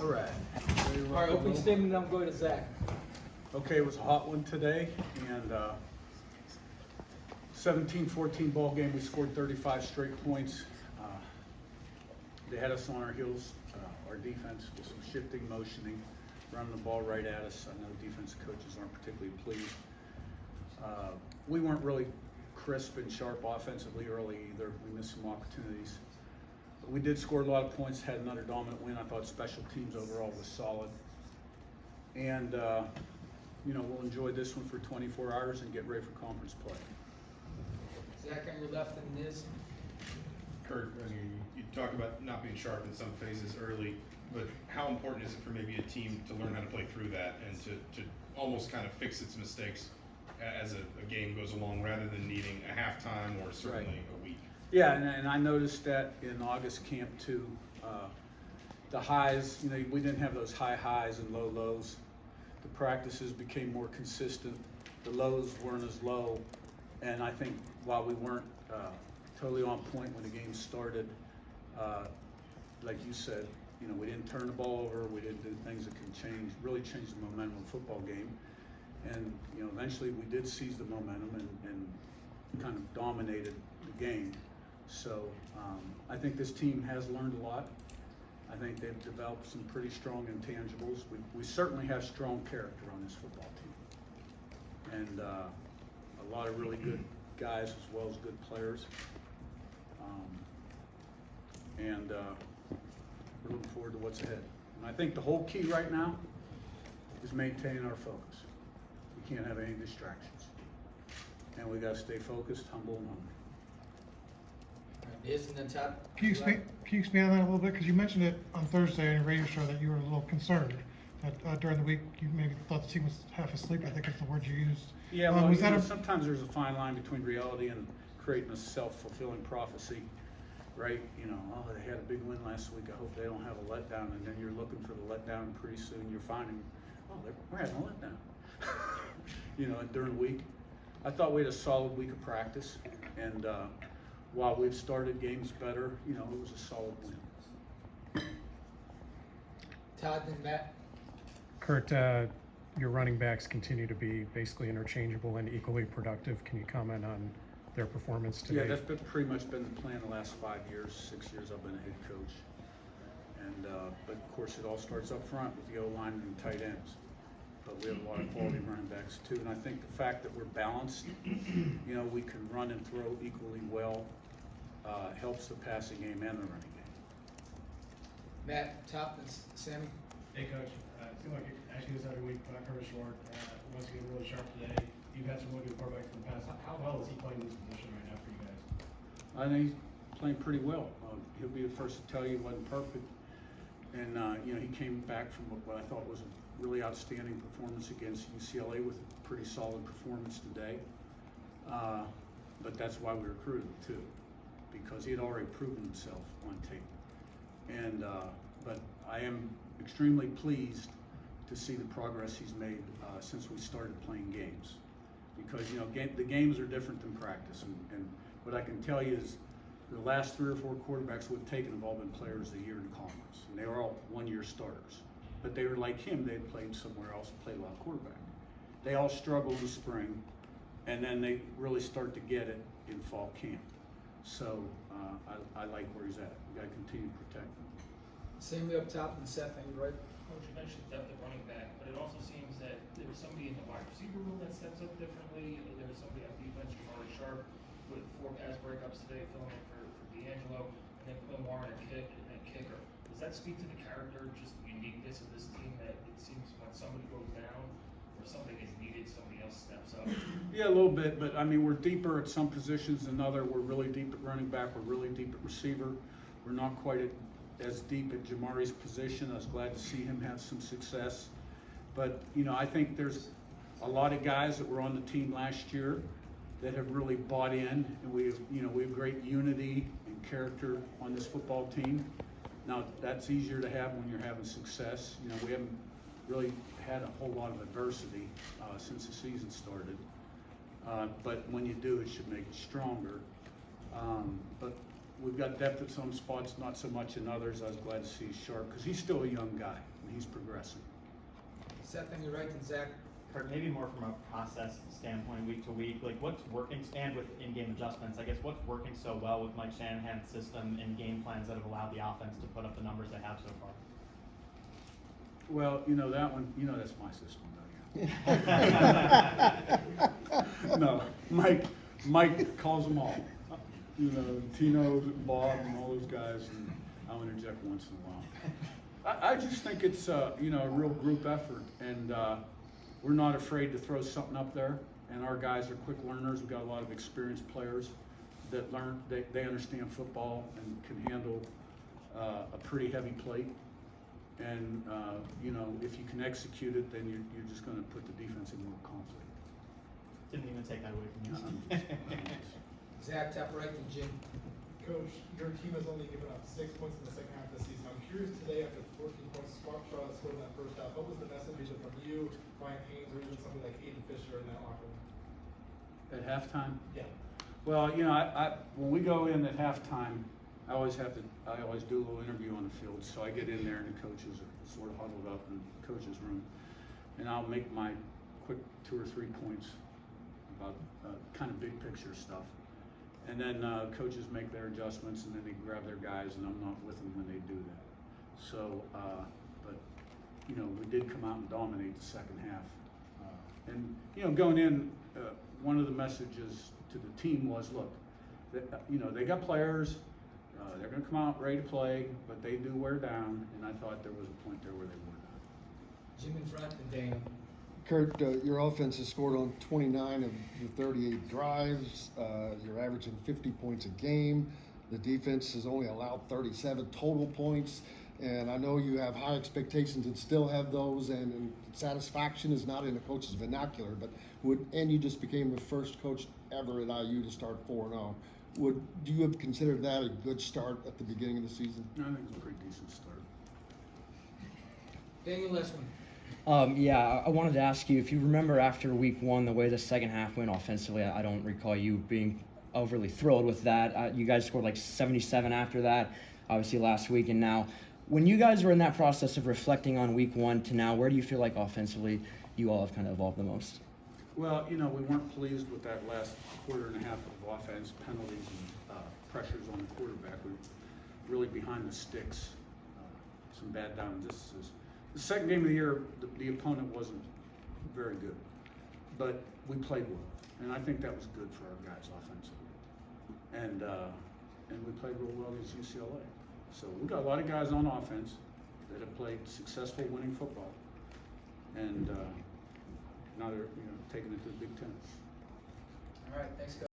All right. All right, opening statement, then I'm going to Zach. Okay, it was a hot one today, and 17-14 ball game. We scored 35 straight points. They had us on our heels. Our defense with some shifting, motioning, running the ball right at us. I know defense coaches aren't particularly pleased. We weren't really crisp and sharp offensively early either. We missed some opportunities. But we did score a lot of points, had another dominant win. I thought special teams overall was solid. And, we'll enjoy this one for 24 hours and get ready for conference play. Zach on your left and Niz. Curt, I mean, you talk about not being sharp in some phases early, but how important is it for maybe a team to learn how to play through that and to almost kind of fix its mistakes as a game goes along rather than needing a halftime or certainly a week? Yeah, and I noticed that in August camp too. The highs, we didn't have those high highs and low lows. The practices became more consistent. The lows weren't as low. And I think while we weren't totally on point when the game started, like you said, we didn't turn the ball over. We didn't do things that can really change the momentum of a football game. And, eventually we did seize the momentum and kind of dominated the game. So I think this team has learned a lot. I think they've developed some pretty strong intangibles. We certainly have strong character on this football team. And a lot of really good guys as well as good players. We're looking forward to what's ahead. And I think the whole key right now is maintaining our focus. We can't have any distractions. And we got to stay focused, humble, and hungry. Niz and then Todd. Can you expand on that a little bit? Because you mentioned it on Thursday on your radio show that you were a little concerned that during the week you maybe thought the team was half asleep. I think is the word you used. Yeah, well, sometimes there's a fine line between reality and creating a self-fulfilling prophecy, right? They had a big win last week. I hope they don't have a letdown. And then you're looking for the letdown, and pretty soon you're finding, we're having a letdown. During the week. I thought we had a solid week of practice, and while we've started games better, it was a solid win. Todd and Matt. Curt, your running backs continue to be basically interchangeable and equally productive. Can you comment on their performance today? Yeah, that's pretty much been the plan the last 5 years, 6 years I've been a head coach. And but of course it all starts up front with the O-line and tight ends. But we have a lot of quality running backs too. And I think the fact that we're balanced, we can run and throw equally well, helps the passing game and the running game. Matt, top and Sammy. Hey coach, it seems like it actually is every week, but I cover short. Once again, really sharp today. You've had some really good quarterbacks in the past. How well is he playing in this position right now for you guys? I think he's playing pretty well. He'll be the first to tell you he wasn't perfect. And, he came back from what I thought was a really outstanding performance against UCLA with a pretty solid performance today. But that's why we recruited him too, because he had already proven himself on tape. And, but I am extremely pleased to see the progress he's made since we started playing games. Because, the games are different than practice. And what I can tell you is the last 3 or 4 quarterbacks we've taken have all been players of the year in conference. And they were all one-year starters. But they were like him, they had played somewhere else, played a lot of quarterback. They all struggle in the spring, and then they really start to get it in fall camp. So I like where he's at. We got to continue to protect him. Sammy up top and Seth on your right. Coach, you mentioned depth at running back, but it also seems that there was somebody in the wide receiver room that steps up differently. There was somebody on defense, Jamari Sharp, with 4 pass breakups today, filling in for D'Angelo, and then Quinn Warren at kicker. Does that speak to the character, just the uniqueness of this team, that it seems when somebody goes down or something is needed, somebody else steps up? Yeah, a little bit, but we're deeper at some positions than other. We're really deep at running back. We're really deep at receiver. We're not quite as deep at Jamari's position. I was glad to see him have some success. But, I think there's a lot of guys that were on the team last year that have really bought in, and we have great unity and character on this football team. Now, that's easier to have when you're having success. We haven't really had a whole lot of adversity since the season started. But when you do, it should make it stronger. But we've got depth at some spots, not so much in others. I was glad to see Sharp, because he's still a young guy, and he's progressing. Seth, on your right, and Zach. Curt, maybe more from a process standpoint, week to week, like what's working, and with in-game adjustments, I guess what's working so well with Mike Shanahan's system and game plans that have allowed the offense to put up the numbers they have so far? Well, that one, that's my system, though, yeah. No, Mike calls them all. Tino, Bob, and all those guys, and I'll interject once in a while. I just think it's, a real group effort, and we're not afraid to throw something up there, and our guys are quick learners. We've got a lot of experienced players that learn, they understand football and can handle a pretty heavy plate. And, if you can execute it, then you're just going to put the defense in more conflict. Didn't even take that away from you. Zach, top right, and Jim. Coach, your team has only given up 6 points in the second half of the season. I'm curious today, after 14 points, Charlotte scored in that first half. What was the message either from you, Brian Haynes, or even somebody like Aiden Fisher in that locker room? At halftime? Yeah. Well, when we go in at halftime, I always do a little interview on the field. So I get in there and the coaches are sort of huddled up in the coach's room, and I'll make my quick 2 or 3 points about kind of big picture stuff. And then coaches make their adjustments, and then they grab their guys, and I'm not with them when they do that. So, but we did come out and dominate the second half. And going in, one of the messages to the team was, look, they got players. They're going to come out ready to play, but they do wear down. And I thought there was a point there where they wore down. Jim in front, and Daniel. Curt, your offense has scored on 29 of your 38 drives. You're averaging 50 points a game. The defense has only allowed 37 total points. And I know you have high expectations and still have those, and satisfaction is not in the coach's vernacular, but and you just became the first coach ever at IU to start 4-0. Do you have considered that a good start at the beginning of the season? I think it's a pretty decent start. Daniel Lessman. Yeah, I wanted to ask you if you remember after week 1 the way the second half went offensively. I don't recall you being overly thrilled with that. You guys scored like 77 after that, obviously last week, and now when you guys were in that process of reflecting on week 1 to now, where do you feel like offensively you all have kind of evolved the most? Well, we weren't pleased with that last quarter and a half of offense, penalties and pressures on the quarterback. We were really behind the sticks, some bad down and distances. The second game of the year, the opponent wasn't very good, but we played well, and I think that was good for our guys offensively. And we played real well against UCLA. So we got a lot of guys on offense that have played successful winning football, and now they're taking it to the Big Ten. All right, thanks, guys.